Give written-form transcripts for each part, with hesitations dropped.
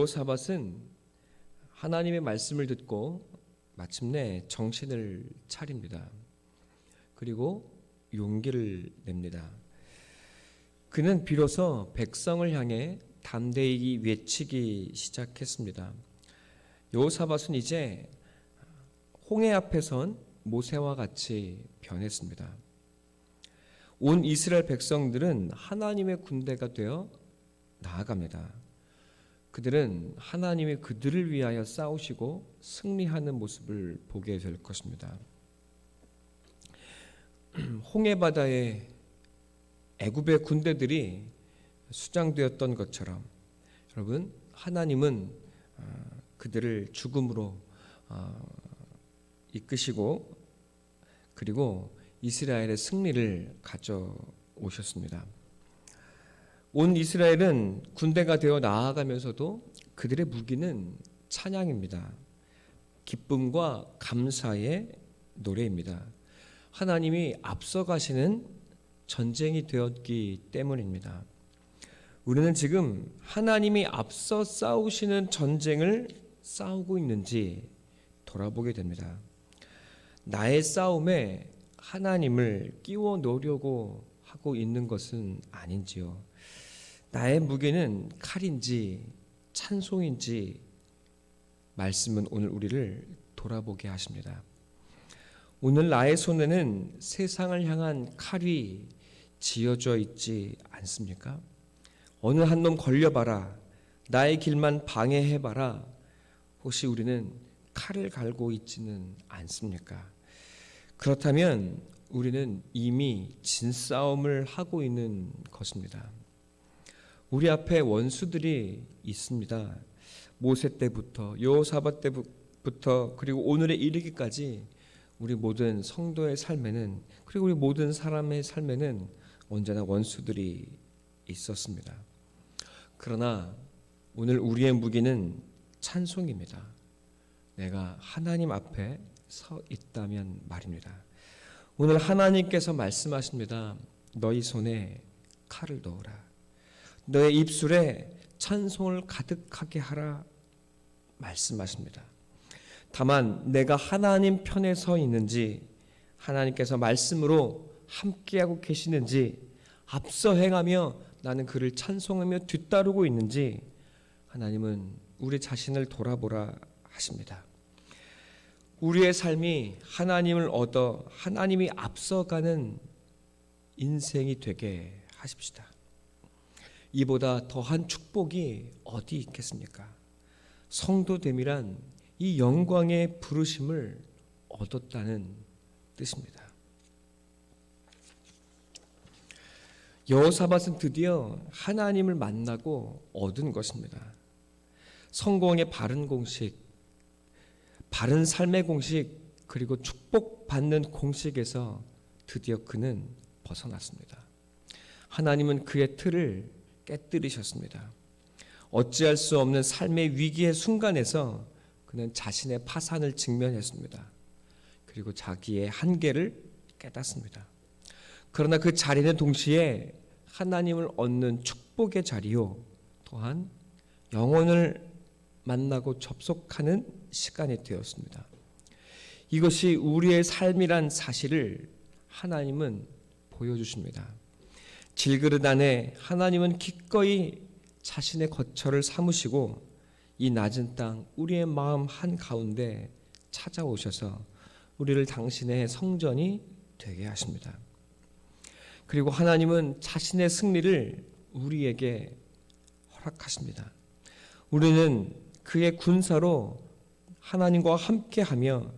여호사밧은 하나님의 말씀을 듣고 마침내 정신을 차립니다. 그리고 용기를 냅니다. 그는 비로소 백성을 향해 담대히 외치기 시작했습니다. 여호사밧은 이제 홍해 앞에 선 모세와 같이 변했습니다. 온 이스라엘 백성들은 하나님의 군대가 되어 나아갑니다. 그들은 하나님이 그들을 위하여 싸우시고 승리하는 모습을 보게 될 것입니다. 홍해 바다에 애굽의 군대들이 수장되었던 것처럼 여러분, 하나님은 그들을 죽음으로 이끄시고 그리고 이스라엘의 승리를 가져오셨습니다. 온 이스라엘은 군대가 되어 나아가면서도 그들의 무기는 찬양입니다. 기쁨과 감사의 노래입니다. 하나님이 앞서가시는 전쟁이 되었기 때문입니다. 우리는 지금 하나님이 앞서 싸우시는 전쟁을 싸우고 있는지 돌아보게 됩니다. 나의 싸움에 하나님을 끼워 넣으려고 하고 있는 것은 아닌지요. 나의 무기는 칼인지 찬송인지 말씀은 오늘 우리를 돌아보게 하십니다. 오늘 나의 손에는 세상을 향한 칼이 지어져 있지 않습니까? 어느 한 놈 걸려봐라. 나의 길만 방해해봐라. 혹시 우리는 칼을 갈고 있지는 않습니까? 그렇다면 우리는 이미 진싸움을 하고 있는 것입니다. 우리 앞에 원수들이 있습니다. 모세 때부터 여호사밧 때부터 그리고 오늘에 이르기까지 우리 모든 성도의 삶에는 그리고 우리 모든 사람의 삶에는 언제나 원수들이 있었습니다. 그러나 오늘 우리의 무기는 찬송입니다. 내가 하나님 앞에 서 있다면 말입니다. 오늘 하나님께서 말씀하십니다. 너희 손에 칼을 넣으라. 너의 입술에 찬송을 가득하게 하라 말씀하십니다. 다만 내가 하나님 편에 서 있는지 하나님께서 말씀으로 함께하고 계시는지 앞서 행하며 나는 그를 찬송하며 뒤따르고 있는지 하나님은 우리 자신을 돌아보라 하십니다. 우리의 삶이 하나님을 얻어 하나님이 앞서가는 인생이 되게 하십시다. 이보다 더한 축복이 어디 있겠습니까? 성도됨이란 이 영광의 부르심을 얻었다는 뜻입니다. 여호사밧은 드디어 하나님을 만나고 얻은 것입니다. 성공의 바른 공식, 바른 삶의 공식, 그리고 축복받는 공식에서 드디어 그는 벗어났습니다. 하나님은 그의 틀을 깨뜨리셨습니다. 어찌할 수 없는 삶의 위기의 순간에서 그는 자신의 파산을 직면했습니다. 그리고 자기의 한계를 깨닫습니다. 그러나 그 자리는 동시에 하나님을 얻는 축복의 자리요, 또한 영혼을 만나고 접속하는 시간이 되었습니다. 이것이 우리의 삶이란 사실을 하나님은 보여주십니다. 질그릇 안에 하나님은 기꺼이 자신의 거처를 삼으시고 이 낮은 땅 우리의 마음 한가운데 찾아오셔서 우리를 당신의 성전이 되게 하십니다. 그리고 하나님은 자신의 승리를 우리에게 허락하십니다. 우리는 그의 군사로 하나님과 함께하며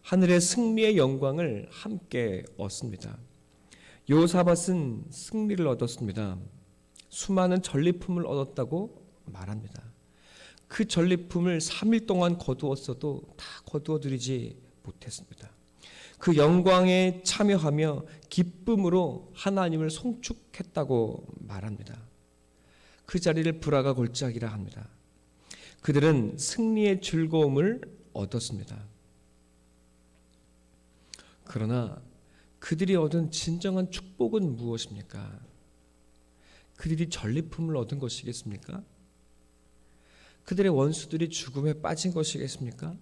하늘의 승리의 영광을 함께 얻습니다. 여호사밧은 승리를 얻었습니다. 수많은 전리품을 얻었다고 말합니다. 그 전리품을 3일 동안 거두었어도 다 거두어드리지 못했습니다. 그 영광에 참여하며 기쁨으로 하나님을 송축했다고 말합니다. 그 자리를 브라가 골짜기라 합니다. 그들은 승리의 즐거움을 얻었습니다. 그러나 그들이 얻은 진정한 축복은 무엇입니까? 그들이 전리품을 얻은 것이겠습니까? 그들의 원수들이 죽음에 빠진 것이겠습니까?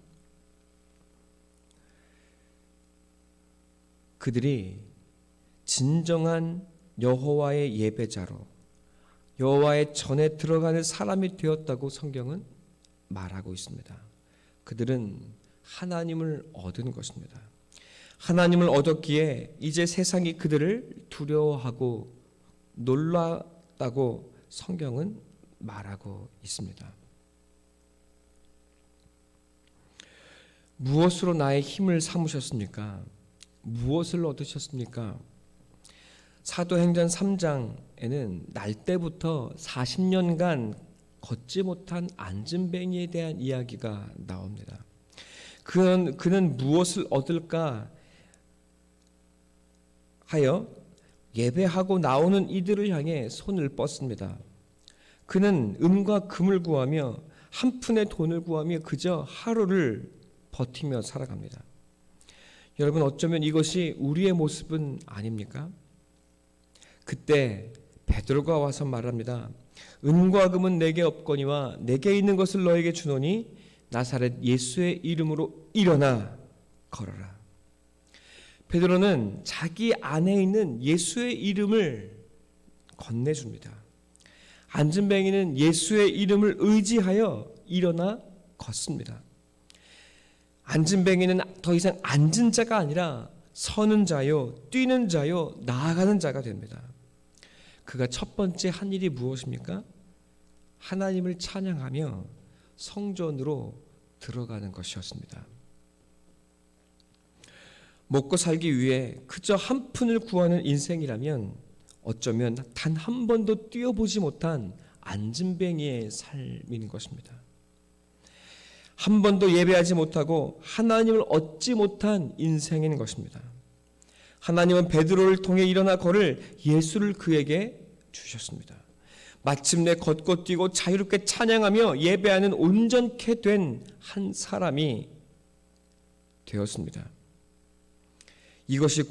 그들이 진정한 여호와의 예배자로 여호와의 전에 들어가는 사람이 되었다고 성경은 말하고 있습니다. 그들은 하나님을 얻은 것입니다. 하나님을 얻었기에 이제 세상이 그들을 두려워하고 놀랐다고 성경은 말하고 있습니다. 무엇으로 나의 힘을 삼으셨습니까? 무엇을 얻으셨습니까? 사도행전 3장에는 날 때부터 40년간 걷지 못한 안진뱅이에 대한 이야기가 나옵니다. 그는 무엇을 얻을까 하여 예배하고 나오는 이들을 향해 손을 뻗습니다. 그는 은과 금을 구하며 한 푼의 돈을 구하며 그저 하루를 버티며 살아갑니다. 여러분, 어쩌면 이것이 우리의 모습은 아닙니까? 그때 베드로가 와서 말합니다. 은과 금은 내게 없거니와 내게 있는 것을 너에게 주노니 나사렛 예수의 이름으로 일어나 걸어라. 베드로는 자기 안에 있는 예수의 이름을 건네줍니다. 안진뱅이는 예수의 이름을 의지하여 일어나 걷습니다. 안진뱅이는 더 이상 앉은 자가 아니라 서는 자요, 뛰는 자요, 나아가는 자가 됩니다. 그가 첫 번째 한 일이 무엇입니까? 하나님을 찬양하며 성전으로 들어가는 것이었습니다. 먹고 살기 위해 그저 한 푼을 구하는 인생이라면 어쩌면 단 한 번도 뛰어보지 못한 안진뱅이의 삶인 것입니다. 한 번도 예배하지 못하고 하나님을 얻지 못한 인생인 것입니다. 하나님은 베드로를 통해 일어나 걸을 예수를 그에게 주셨습니다. 마침내 걷고 뛰고 자유롭게 찬양하며 예배하는 온전케 된 한 사람이 되었습니다. 이것이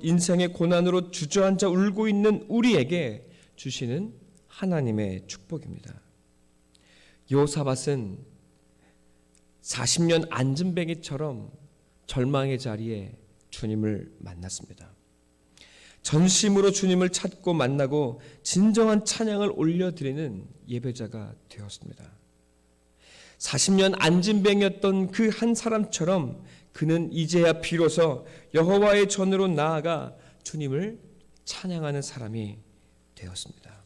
인생의 고난으로 주저앉아 울고 있는 우리에게 주시는 하나님의 축복입니다. 요사밧은 40년 안진뱅이처럼 절망의 자리에 주님을 만났습니다. 전심으로 주님을 찾고 만나고 진정한 찬양을 올려드리는 예배자가 되었습니다. 40년 안진뱅이였던 그 한 사람처럼 그는 이제야 비로소 여호와의 전으로 나아가 주님을 찬양하는 사람이 되었습니다.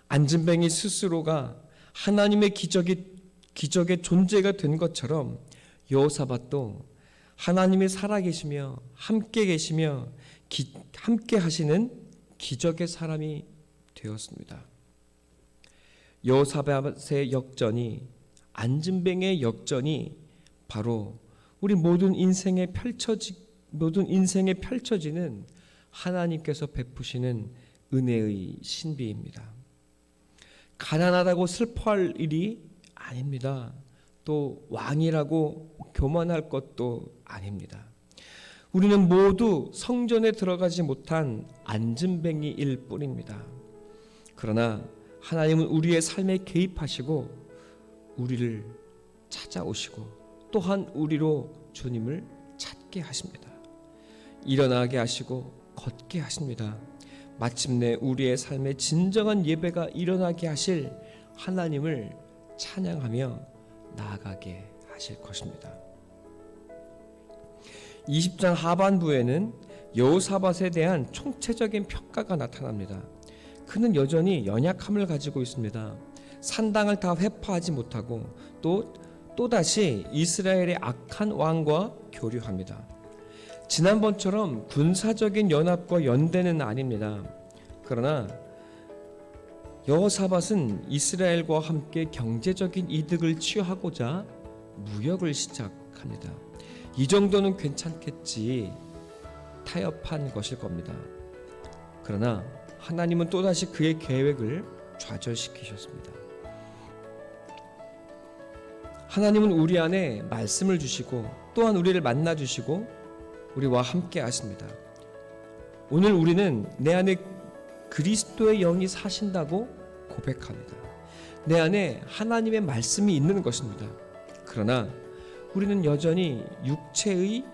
안진뱅이 스스로가 하나님의 기적의 존재가 된 것처럼 여호사밧도 하나님이 살아계시며 함께 계시며 함께 하시는 기적의 사람이 되었습니다. 여호사밧의 역전이, 안진뱅이의 역전이 바로 우리 모든 인생에 펼쳐지는 하나님께서 베푸시는 은혜의 신비입니다. 가난하다고 슬퍼할 일이 아닙니다. 또 왕이라고 교만할 것도 아닙니다. 우리는 모두 성전에 들어가지 못한 안진뱅이일 뿐입니다. 그러나 하나님은 우리의 삶에 개입하시고 우리를 찾아오시고 또한 우리로 주님을 찾게 하십니다. 일어나게 하시고 걷게 하십니다. 마침내 우리의 삶에 진정한 예배가 일어나게 하실 하나님을 찬양하며 나아가게 하실 것입니다. 20장 하반부에는 여호사밧에 대한 총체적인 평가가 나타납니다. 그는 여전히 연약함을 가지고 있습니다. 산당을 다 회파하지 못하고 또다시 이스라엘의 악한 왕과 교류합니다. 지난번처럼 군사적인 연합과 연대는 아닙니다. 그러나 여호사밧은 이스라엘과 함께 경제적인 이득을 취하고자 무역을 시작합니다. 이 정도는 괜찮겠지 타협한 것일 겁니다. 그러나 하나님은 또다시 그의 계획을 좌절시키셨습니다. 하나님은 우리 안에 말씀을 주시고 또한 우리를 만나주시고 우리와 함께 하십니다. 오늘 우리는 내 안에 그리스도의 영이 사신다고 고백합니다. 내 안에 하나님의 말씀이 있는 것입니다. 그러나 우리는 여전히 육체의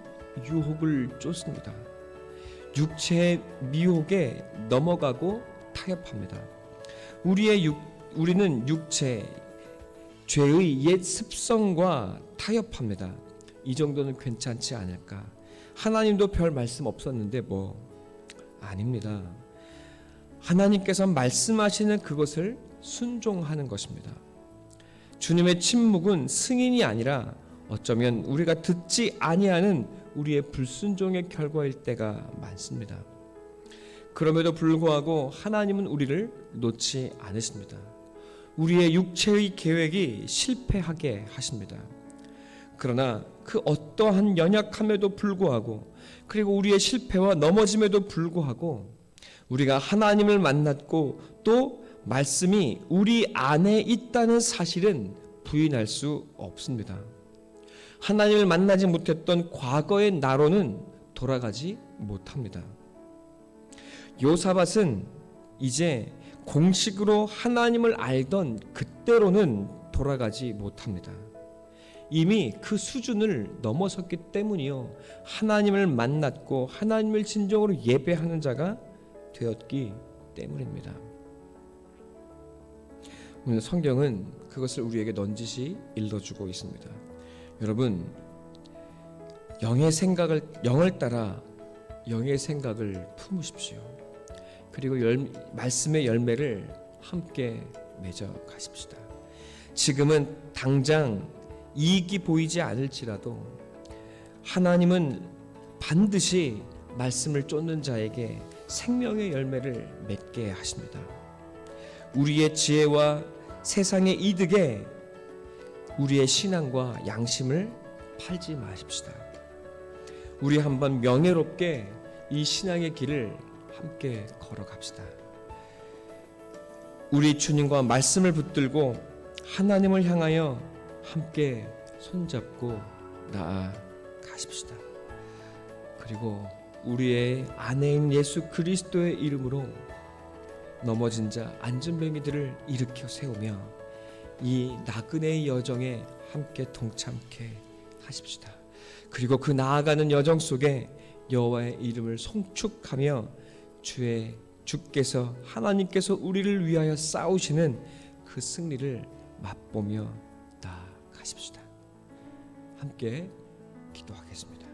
유혹을 쫓습니다. 육체의 미혹에 넘어가고 타협합니다. 우리는 육체, 죄의 옛 습성과 타협합니다. 이 정도는 괜찮지 않을까? 하나님도 별 말씀 없었는데 뭐 아닙니다. 하나님께서 말씀하시는 그것을 순종하는 것입니다. 주님의 침묵은 승인이 아니라 어쩌면 우리가 듣지 아니하는 우리의 불순종의 결과일 때가 많습니다. 그럼에도 불구하고 하나님은 우리를 놓지 않으십니다. 우리의 육체의 계획이 실패하게 하십니다. 그러나 그 어떠한 연약함에도 불구하고, 그리고 우리의 실패와 넘어짐에도 불구하고 우리가 하나님을 만났고 또 말씀이 우리 안에 있다는 사실은 부인할 수 없습니다. 하나님을 만나지 못했던 과거의 나로는 돌아가지 못합니다. 요사밧은 이제 공식으로 하나님을 알던 그때로는 돌아가지 못합니다. 이미 그 수준을 넘어섰기 때문이요, 하나님을 만났고 하나님을 진정으로 예배하는 자가 되었기 때문입니다. 오늘 성경은 그것을 우리에게 넌지시 일러주고 있습니다. 여러분, 영을 따라 영의 생각을 품으십시오. 그리고 말씀의 열매를 함께 맺어 가십시다. 지금은 당장 이익이 보이지 않을지라도 하나님은 반드시 말씀을 쫓는 자에게 생명의 열매를 맺게 하십니다. 우리의 지혜와 세상의 이득에 우리의 신앙과 양심을 팔지 마십시다. 우리 한번 명예롭게 이 신앙의 길을 함께 걸어갑시다. 우리 주님과 말씀을 붙들고 하나님을 향하여 함께 손잡고 나아가십시다. 그리고 우리의 안에 있는 예수 그리스도의 이름으로 넘어진 자, 안전뱅이들을 일으켜 세우며 이 나그네의 여정에 함께 동참케 하십시다. 그리고 그 나아가는 여정 속에 여호와의 이름을 송축하며 주께서 하나님께서 우리를 위하여 싸우시는 그 승리를 맛보며 나아가십시다. 함께 기도하겠습니다.